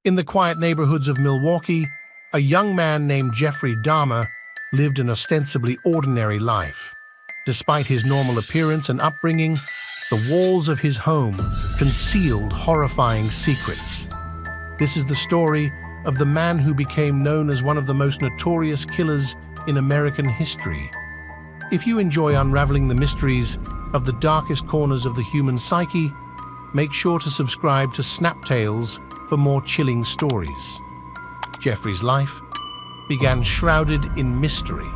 In the quiet neighborhoods of Milwaukee, a young man named Jeffrey Dahmer lived an ostensibly ordinary life. Despite his normal appearance and upbringing, the walls of his home concealed horrifying secrets. This is the story of the man who became known as one of the most notorious killers in American history. If you enjoy unraveling the mysteries of the darkest corners of the human psyche, make sure to subscribe to Snap Tales for more chilling stories. Jeffrey's life began shrouded in mystery,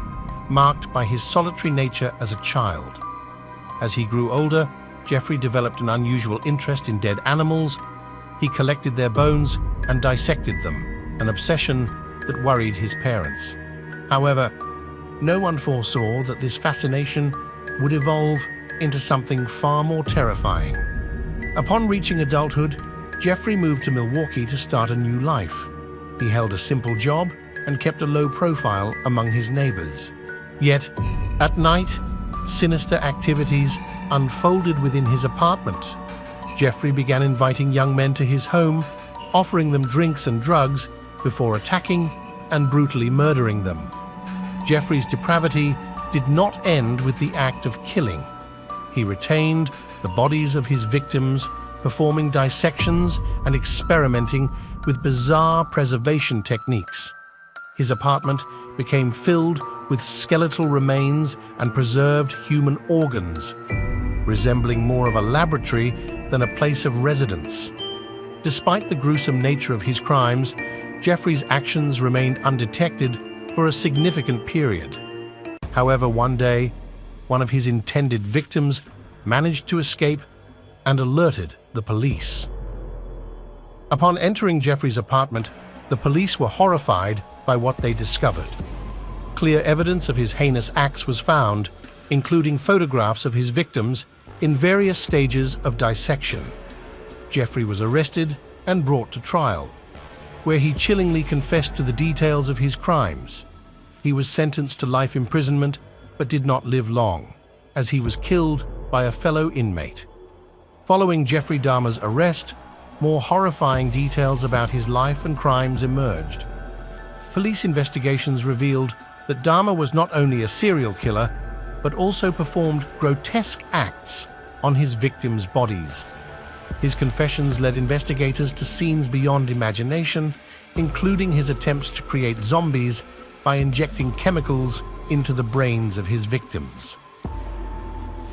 marked by his solitary nature as a child. As he grew older, Jeffrey developed an unusual interest in dead animals. He collected their bones and dissected them, an obsession that worried his parents. However, no one foresaw that this fascination would evolve into something far more terrifying. Upon reaching adulthood, Jeffrey moved to Milwaukee to start a new life. He held a simple job and kept a low profile among his neighbors. Yet, at night, sinister activities unfolded within his apartment. Jeffrey began inviting young men to his home, offering them drinks and drugs before attacking and brutally murdering them. Jeffrey's depravity did not end with the act of killing. He retained the bodies of his victims, performing dissections and experimenting with bizarre preservation techniques. His apartment became filled with skeletal remains and preserved human organs, resembling more of a laboratory than a place of residence. Despite the gruesome nature of his crimes, Jeffrey's actions remained undetected for a significant period. However, one day, one of his intended victims managed to escape and alerted the police. Upon entering Jeffrey's apartment, the police were horrified by what they discovered. Clear evidence of his heinous acts was found, including photographs of his victims in various stages of dissection. Jeffrey was arrested and brought to trial, where he chillingly confessed to the details of his crimes. He was sentenced to life imprisonment, but did not live long, as he was killed by a fellow inmate. Following Jeffrey Dahmer's arrest, more horrifying details about his life and crimes emerged. Police investigations revealed that Dahmer was not only a serial killer, but also performed grotesque acts on his victims' bodies. His confessions led investigators to scenes beyond imagination, including his attempts to create zombies by injecting chemicals into the brains of his victims.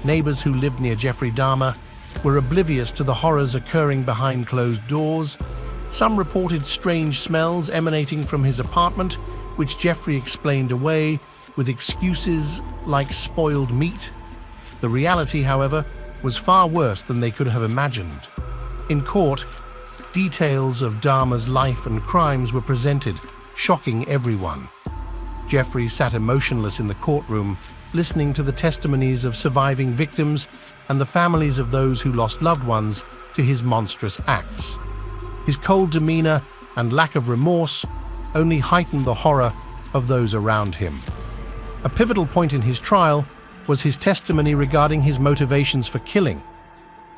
Neighbors who lived near Jeffrey Dahmer were oblivious to the horrors occurring behind closed doors. Some reported strange smells emanating from his apartment, which Jeffrey explained away with excuses like spoiled meat. The reality, however, was far worse than they could have imagined. In court, details of Dahmer's life and crimes were presented, shocking everyone. Jeffrey sat emotionless in the courtroom, listening to the testimonies of surviving victims and the families of those who lost loved ones to his monstrous acts. His cold demeanor and lack of remorse only heightened the horror of those around him. A pivotal point in his trial was his testimony regarding his motivations for killing.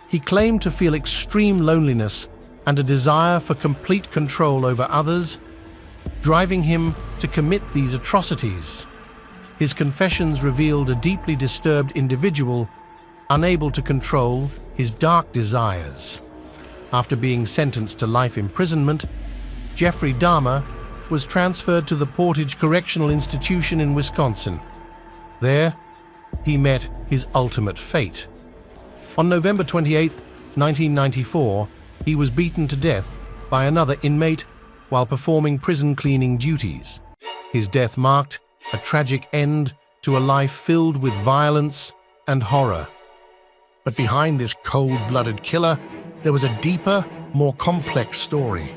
He claimed to feel extreme loneliness and a desire for complete control over others, driving him to commit these atrocities. His confessions revealed a deeply disturbed individual, unable to control his dark desires. After being sentenced to life imprisonment, Jeffrey Dahmer was transferred to the Portage Correctional Institution in Wisconsin. There, he met his ultimate fate. On November 28, 1994, he was beaten to death by another inmate while performing prison cleaning duties. His death marked a tragic end to a life filled with violence and horror. But behind this cold-blooded killer, there was a deeper, more complex story.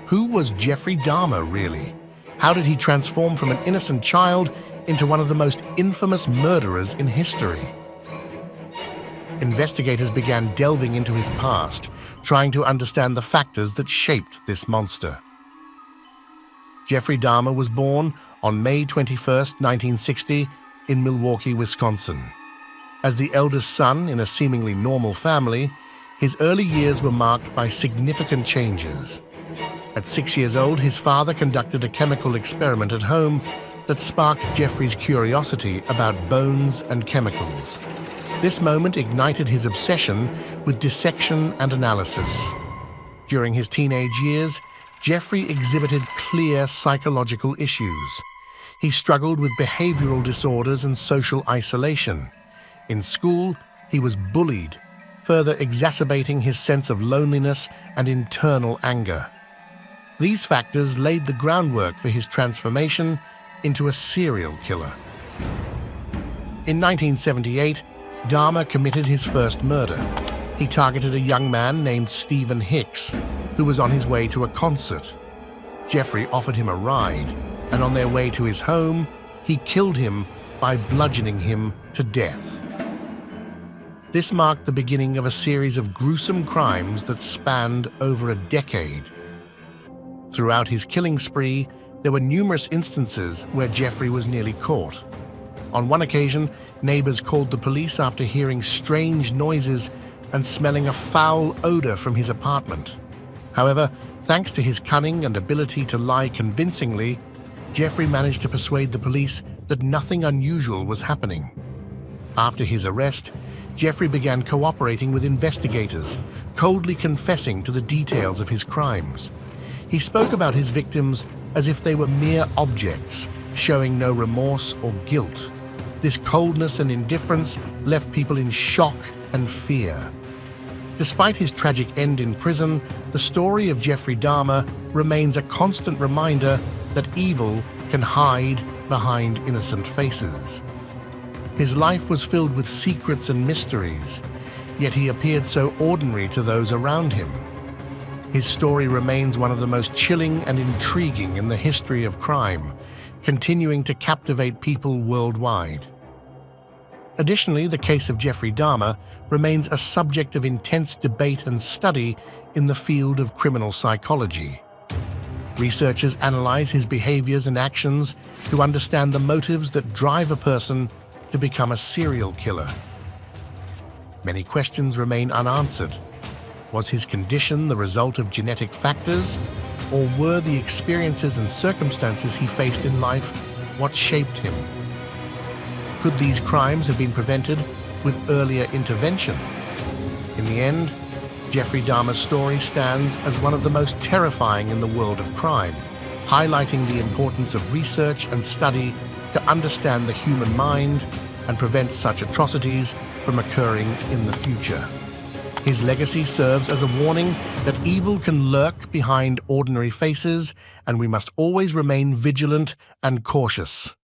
Who was Jeffrey Dahmer, really? How did he transform from an innocent child into one of the most infamous murderers in history? Investigators began delving into his past, trying to understand the factors that shaped this monster. Jeffrey Dahmer was born on May 21, 1960, in Milwaukee, Wisconsin. As the eldest son in a seemingly normal family, his early years were marked by significant changes. At 6 years old, his father conducted a chemical experiment at home that sparked Jeffrey's curiosity about bones and chemicals. This moment ignited his obsession with dissection and analysis. During his teenage years, Jeffrey exhibited clear psychological issues. He struggled with behavioral disorders and social isolation. In school, he was bullied, further exacerbating his sense of loneliness and internal anger. These factors laid the groundwork for his transformation into a serial killer. In 1978, Dahmer committed his first murder. He targeted a young man named Stephen Hicks, who was on his way to a concert. Jeffrey offered him a ride, and on their way to his home, he killed him by bludgeoning him to death. This marked the beginning of a series of gruesome crimes that spanned over a decade. Throughout his killing spree, there were numerous instances where Jeffrey was nearly caught. On one occasion, neighbors called the police after hearing strange noises and smelling a foul odor from his apartment. However, thanks to his cunning and ability to lie convincingly, Jeffrey managed to persuade the police that nothing unusual was happening. After his arrest, Jeffrey began cooperating with investigators, coldly confessing to the details of his crimes. He spoke about his victims as if they were mere objects, showing no remorse or guilt. This coldness and indifference left people in shock and fear. Despite his tragic end in prison, the story of Jeffrey Dahmer remains a constant reminder that evil can hide behind innocent faces. His life was filled with secrets and mysteries, yet he appeared so ordinary to those around him. His story remains one of the most chilling and intriguing in the history of crime, continuing to captivate people worldwide. Additionally, the case of Jeffrey Dahmer remains a subject of intense debate and study in the field of criminal psychology. Researchers analyze his behaviors and actions to understand the motives that drive a person to become a serial killer. Many questions remain unanswered. Was his condition the result of genetic factors, or were the experiences and circumstances he faced in life what shaped him? Could these crimes have been prevented with earlier intervention? In the end, Jeffrey Dahmer's story stands as one of the most terrifying in the world of crime, highlighting the importance of research and study to understand the human mind and prevent such atrocities from occurring in the future. His legacy serves as a warning that evil can lurk behind ordinary faces, and we must always remain vigilant and cautious.